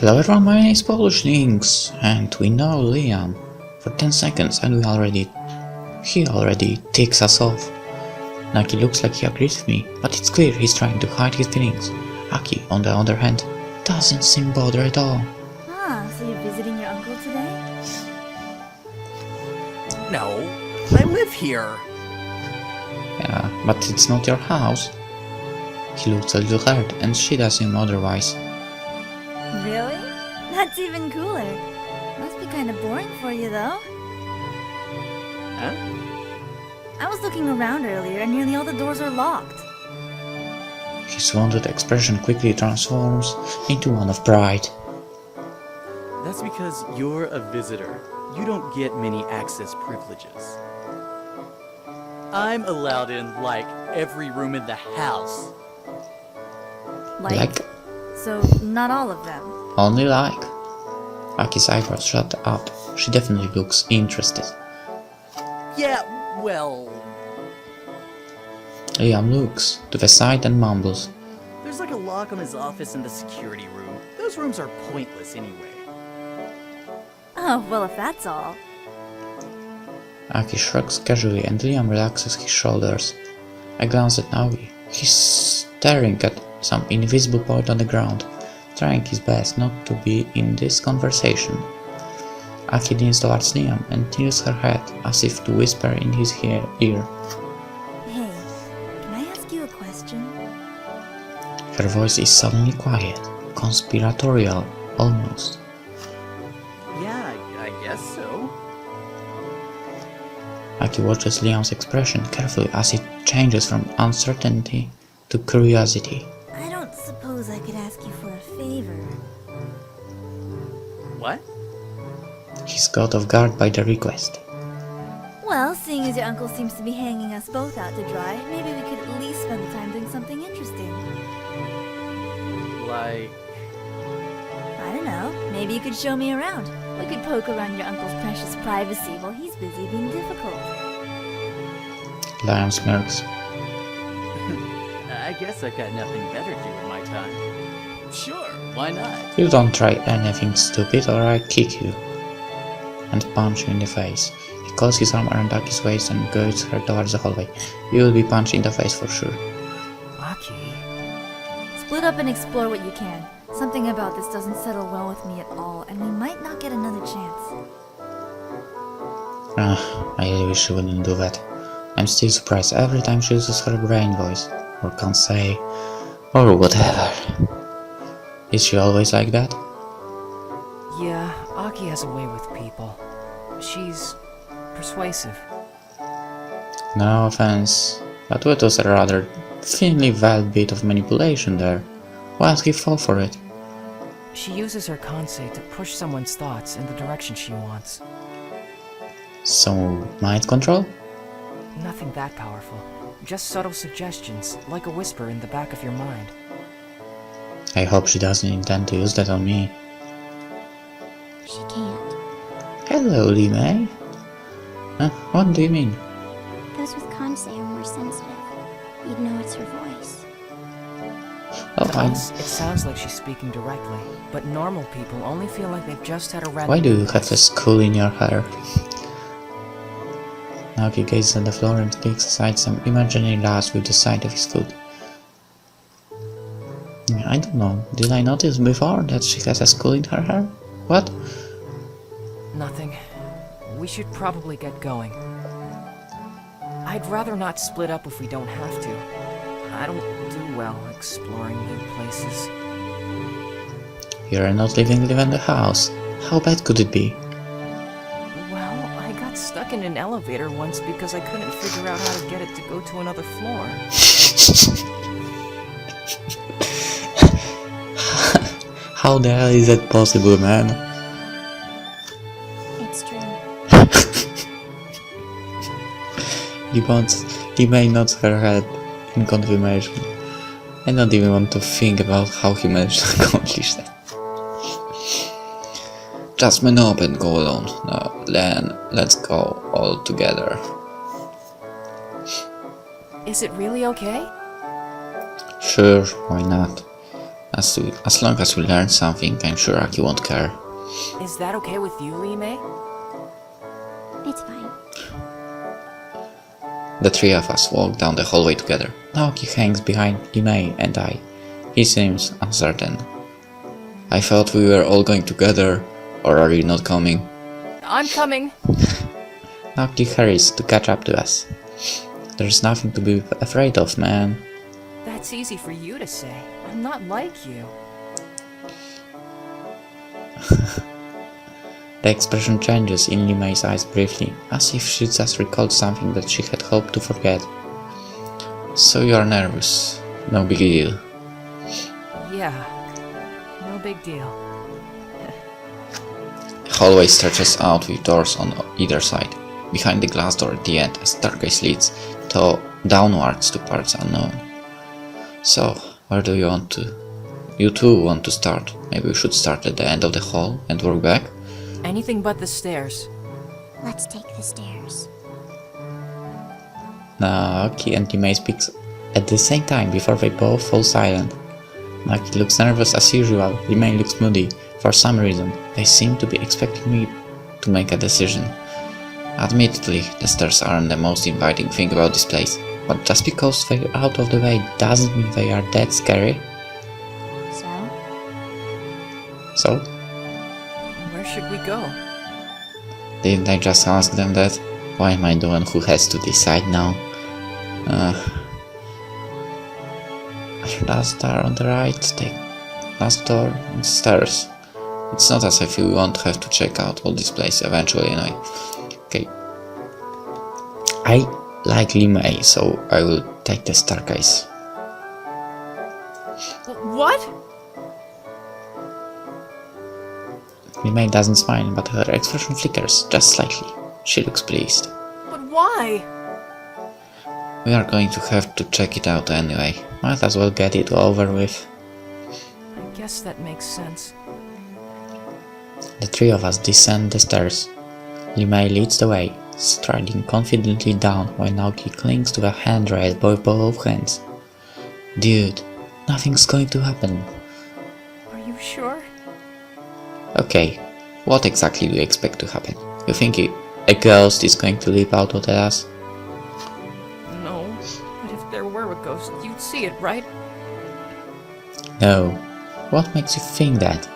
Hello everyone, my name is PolishLynx, and we know Liam. For 10 seconds and he already takes us off. Naki looks like he agrees with me, but it's clear he's trying to hide his feelings. Aki, on the other hand, doesn't seem bothered at all. Ah, so you're visiting your uncle today? No, I live here. Yeah, but it's not your house. He looks a little hurt, and she does him otherwise. Really? That's even cooler. Must be kind of boring for you, though. Huh? I was looking around earlier, and nearly all the doors are locked. His wounded expression quickly transforms into one of pride. That's because you're a visitor. You don't get many access privileges. I'm allowed in, like, every room in the house. Like? So, not all of them. Only like. Aki's eyebrows shut up. She definitely looks interested. Yeah, well... Liam looks to the side and mumbles. There's like a lock on his office in the security room. Those rooms are pointless anyway. Oh, well, if that's all. Aki shrugs casually and Liam relaxes his shoulders. I glance at Naoki. He's staring at some invisible point on the ground, trying his best not to be in this conversation. Aki leans towards Liam and tilts her head as if to whisper in his ear. Hey, can I ask you a question? Her voice is suddenly quiet, conspiratorial, almost. Yeah, I guess so. Aki watches Liam's expression carefully as it changes from uncertainty to curiosity. I don't suppose I could ask you for a favor. What? He's caught off guard by the request. Well, seeing as your uncle seems to be hanging us both out to dry, maybe we could at least spend the time doing something interesting. Like... I don't know, maybe you could show me around. We could poke around your uncle's precious privacy while he's busy being difficult. Liam smirks. I guess I've got nothing better to do in my time. Sure, why not? You don't try anything stupid or I kick you. And punch you in the face. He calls his arm around Aki's waist and guides her towards the hallway. You will be punched in the face for sure. Aki. Split up and explore what you can. Something about this doesn't settle well with me at all, and we might not get another chance. I really wish she wouldn't do that. I'm still surprised every time she uses her brain voice, or Kansei, or whatever. Is she always like that? Yeah, Aki has a way with people. She's persuasive. No offense, but what was a rather thinly veiled bit of manipulation there? Why did he fall for it? She uses her Kansei to push someone's thoughts in the direction she wants. So, mind control? Nothing that powerful. Just subtle suggestions, like a whisper in the back of your mind. I hope she doesn't intend to use that on me. She can't. Hello, Limei. Huh? What do you mean? Those with Kansei are more sensitive. You'd know it's her voice. Oh, To us, it sounds like she's speaking directly, but normal people only feel like they've just had a random... Why do you have a skull in your hair? Naoki gazes at the floor and kicks aside some imaginary dust with the side of his foot. I don't know, did I notice before that she has a skull in her hair? What? Nothing. We should probably get going. I'd rather not split up if we don't have to. I don't do well exploring new places. You're not leaving the house. How bad could it be? Well, I got stuck in an elevator once because I couldn't figure out how to get it to go to another floor. How the hell is that possible, man? It's true. He may nod her head in confirmation. I don't even want to think about how he managed to accomplish that. Just man up and go alone. No, then let's go all together. Is it really okay? Sure, why not? As long as we learn something, I'm sure Aki won't care. Is that okay with you, Lee May? It's fine. The three of us walk down the hallway together. Naoki hangs behind Limei and I. He seems uncertain. I thought we were all going together, or are you not coming? I'm coming. Naoki hurries to catch up to us. There's nothing to be afraid of, man. That's easy for you to say. I'm not like you. The expression changes in Limei's eyes briefly, as if she just recalled something that she had hoped to forget. So you are nervous. No big deal. Yeah, no big deal. The hallway stretches out with doors on either side. Behind the glass door at the end, a staircase leads downwards to parts unknown. So, where do you want to? You two want to start. Maybe we should start at the end of the hall and work back? Anything but the stairs. Let's take the stairs. Naoki and Limei speak at the same time before they both fall silent. Naoki looks nervous as usual, Limei looks moody. For some reason, they seem to be expecting me to make a decision. Admittedly, the stairs aren't the most inviting thing about this place, but just because they're out of the way doesn't mean they are that scary. So? Where should we go? Didn't I just ask them that? Why am I the one who has to decide now? Last door on the right, take last door and stairs. It's not as if we won't have to check out all this place eventually anyway. Okay. I like Limei, so I will take the staircase. What? Limei doesn't smile, but her expression flickers just slightly. She looks pleased. But why? We are going to have to check it out anyway. Might as well get it over with. I guess that makes sense. The three of us descend the stairs. Limei leads the way, striding confidently down while Naoki clings to the handrail with both hands. Dude, nothing's going to happen. Are you sure? Okay, what exactly do you expect to happen? You think a ghost is going to leap out at us? No, but if there were a ghost, you'd see it, right? No. What makes you think that?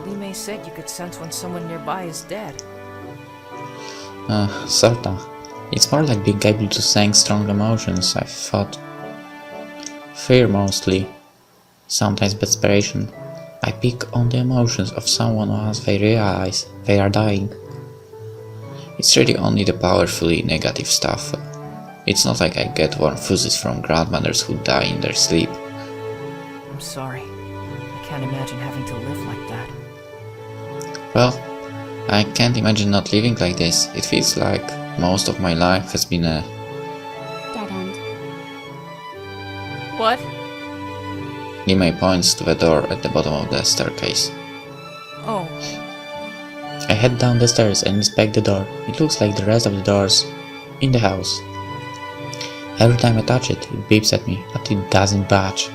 Lee May said you could sense when someone nearby is dead. Sorta. It's more like being able to sense strong emotions, I thought. Fear mostly. Sometimes desperation. I pick on the emotions of someone once they realize they are dying. It's really only the powerfully negative stuff. It's not like I get warm fuzzies from grandmothers who die in their sleep. I'm sorry. I can't imagine having to live like that. Well, I can't imagine not living like this. It feels like most of my life has been a... Dead end. What? Limei points to the door at the bottom of the staircase. Oh, I head down the stairs and inspect the door. It looks like the rest of the doors in the house. Every time I touch it, it beeps at me, but it doesn't budge.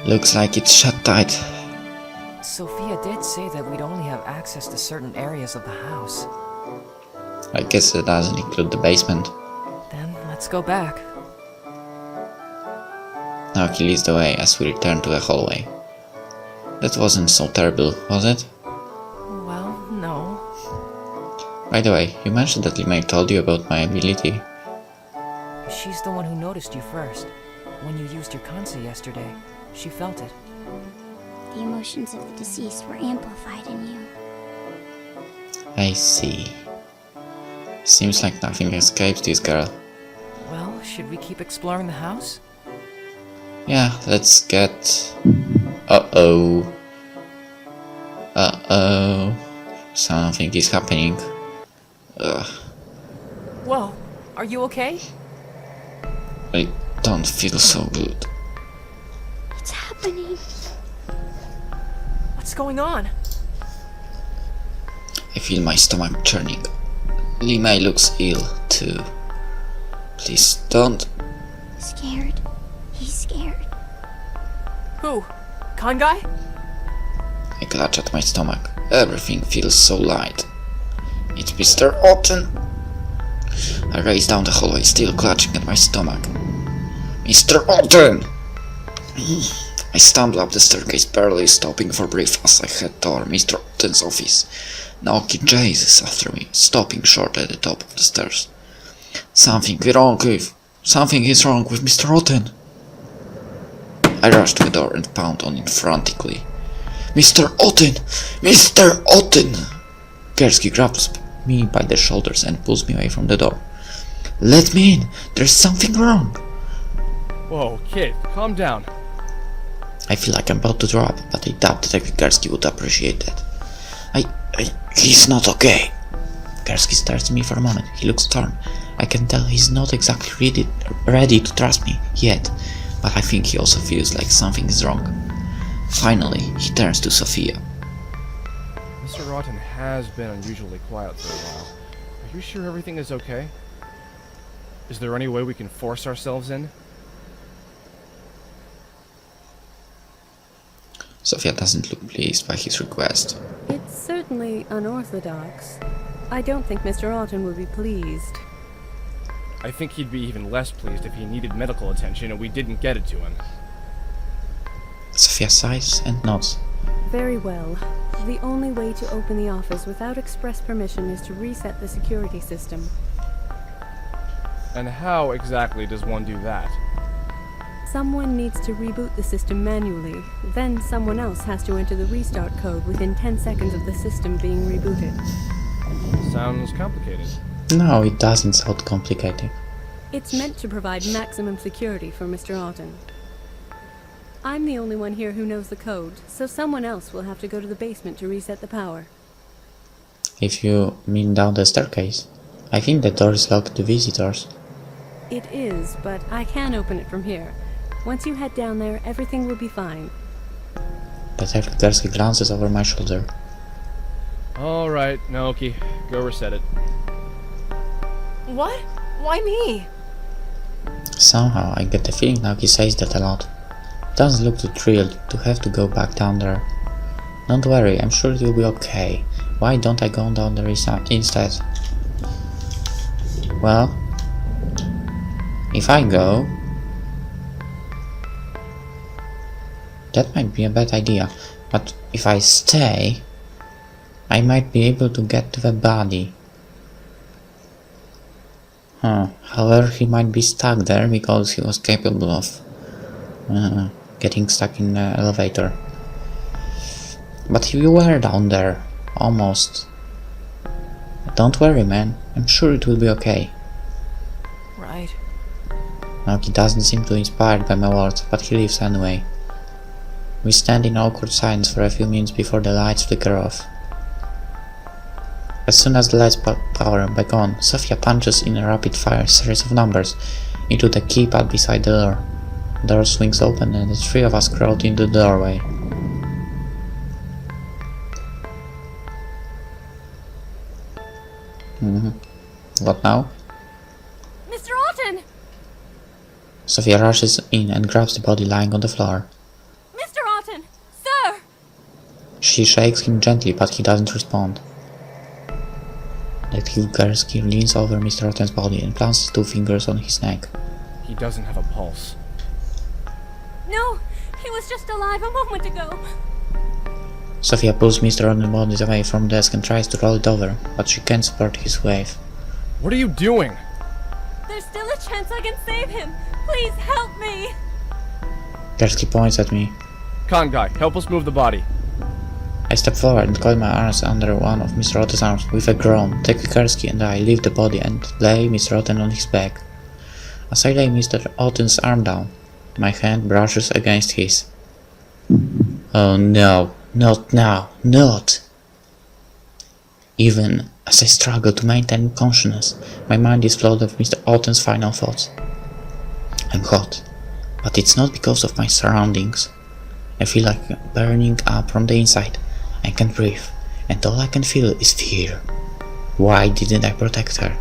Looks like it's shut tight. Sophia did say that we'd only have access to certain areas of the house. I guess that doesn't include the basement. Then let's go back. Naoki leads the way as we return to the hallway. That wasn't so terrible, was it? Well, no. By the way, you mentioned that Limei told you about my ability. She's the one who noticed you first. When you used your Kansei yesterday, she felt it. The emotions of the deceased were amplified in you. I see. Seems like nothing escapes this girl. Well, should we keep exploring the house? Yeah, let's get... Uh-oh. Uh-oh. Something is happening. Ugh. Whoa, are you okay? I don't feel so good. It's happening. What's going on? I feel my stomach churning. Limei looks ill, too. Please don't. Scared. He's scared. Who? Kansei? I clutch at my stomach. Everything feels so light. It's Mr. Otten. I race down the hallway, still clutching at my stomach. Mr. Otten! I stumble up the staircase, barely stopping for breath as I head toward Mr. Otten's office. Naoki chases after me, stopping short at the top of the stairs. Something is wrong with Mr. Otten. I rush to the door and pound on it frantically. Mr. Otten! Mr. Otten! Kansei grabs me by the shoulders and pulls me away from the door. Let me in! There's something wrong! Whoa, kid, calm down. I feel like I'm about to throw up, but I doubt Detective Kansei would appreciate that. He's not okay. Kansei stares at me for a moment. He looks torn. I can tell he's not exactly ready to trust me yet, but I think he also feels like something is wrong. Finally, he turns to Sophia. Mr. Otten has been unusually quiet for a while. Are you sure everything is okay? Is there any way we can force ourselves in? Sophia doesn't look pleased by his request. It's certainly unorthodox. I don't think Mr. Otten would be pleased. I think he'd be even less pleased if he needed medical attention and we didn't get it to him. Sophia sighs and nods. Very well. The only way to open the office without express permission is to reset the security system. And how exactly does one do that? Someone needs to reboot the system manually. Then someone else has to enter the restart code within 10 seconds of the system being rebooted. Sounds complicated. No, it doesn't sound complicated. It's meant to provide maximum security for Mr. Otten. I'm the only one here who knows the code, so someone else will have to go to the basement to reset the power. If you mean down the staircase, I think the door is locked to visitors. It is, but I can open it from here. Once you head down there, everything will be fine. Detective Kansei glances over my shoulder. Alright, Naoki, go reset it. What? Why me? Somehow, I get the feeling Naoki says that a lot. Doesn't look too thrilled to have to go back down there. Don't worry, I'm sure you'll be okay. Why don't I go down there instead? Well, if I go, that might be a bad idea, but if I stay, I might be able to get to the body. However, he might be stuck there because he was capable of getting stuck in the elevator. But you were down there, almost. Don't worry, man, I'm sure it will be okay. Right. Naoki doesn't seem too inspired by my words, but he leaves anyway. We stand in awkward silence for a few minutes before the lights flicker off. As soon as the lights power back on, Sophia punches in a rapid-fire series of numbers into the keypad beside the door. The door swings open and the three of us crowd into the doorway. What now? Mr. Otten! Sophia rushes in and grabs the body lying on the floor. Mr. Otten! Sir! She shakes him gently, but he doesn't respond. Detective Kansei leans over Mr. Otten's body and plants his 2 fingers on his neck. He doesn't have a pulse. No! He was just alive a moment ago! Sophia pulls Mr. Otten's body away from the desk and tries to roll it over, but she can't support his weight. What are you doing? There's still a chance I can save him! Please help me! Kansei points at me. Kansei, help us move the body. I step forward and coil my arms under one of Mr. Otten's arms. With a groan, Detective Kansei and I lift the body and lay Mr. Otten on his back. As I lay Mr. Otten's arm down, my hand brushes against his. Oh no, not now, not! Even as I struggle to maintain consciousness, my mind is flooded with Mr. Otten's final thoughts. I'm hot, but it's not because of my surroundings. I feel like burning up from the inside. I can't breathe, and all I can feel is fear. Why didn't I protect her?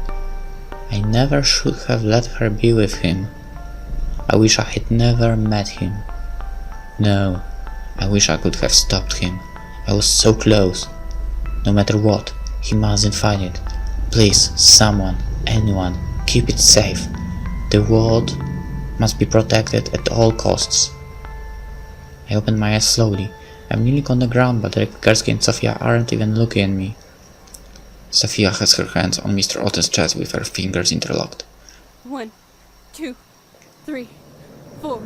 I never should have let her be with him. I wish I had never met him. No, I wish I could have stopped him. I was so close. No matter what, he mustn't find it. Please, someone, anyone, keep it safe. The world must be protected at all costs. I opened my eyes slowly. I'm kneeling on the ground, but Kersky and Sofia aren't even looking at me. Sofia has her hands on Mr. Otten's chest with her fingers interlocked. 1, 2, 3, 4.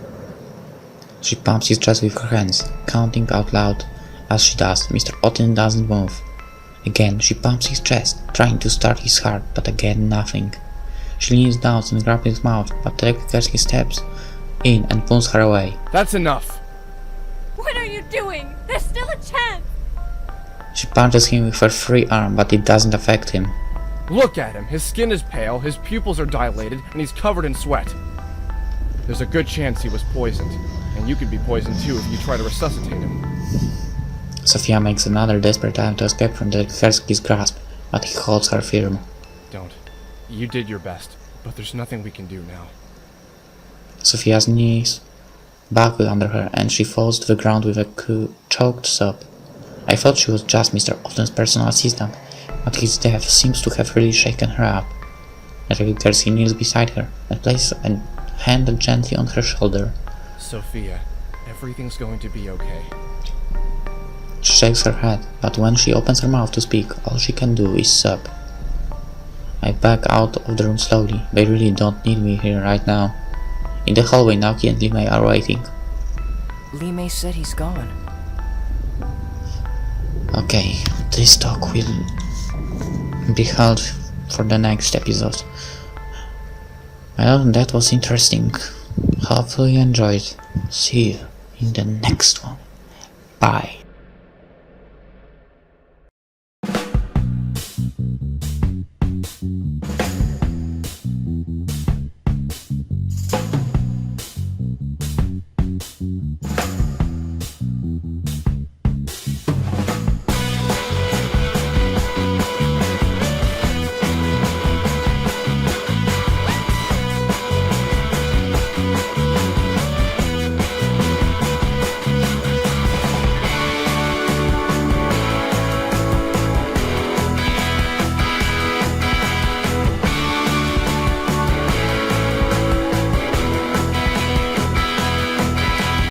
She pumps his chest with her hands, counting out loud. As she does, Mr. Otten doesn't move. Again, she pumps his chest, trying to start his heart, but again nothing. She leans down and grabs his mouth, but Kersky steps in and pulls her away. That's enough! What are you doing? There's still a chance! She punches him with her free arm, but it doesn't affect him. Look at him. His skin is pale, his pupils are dilated, and he's covered in sweat. There's a good chance he was poisoned, and you could be poisoned too if you try to resuscitate him. Sofia makes another desperate attempt to escape from Kersky's grasp, but he holds her firm. Don't. You did your best, but there's nothing we can do now. Sofia's knees buckle under her, and she falls to the ground with a choked sob. I thought she was just Mr. Otten's personal assistant, but his death seems to have really shaken her up. Kersky kneels beside her and places a hand gently on her shoulder. Sophia, everything's going to be okay. She shakes her head, but when she opens her mouth to speak, all she can do is sob. I back out of the room slowly. They really don't need me here right now. In the hallway, Naoki and Limei are waiting. Limei said he's gone. Okay, this talk will be held for the next episode. Well, that was interesting. Hopefully you enjoyed. See you in the next one. Bye.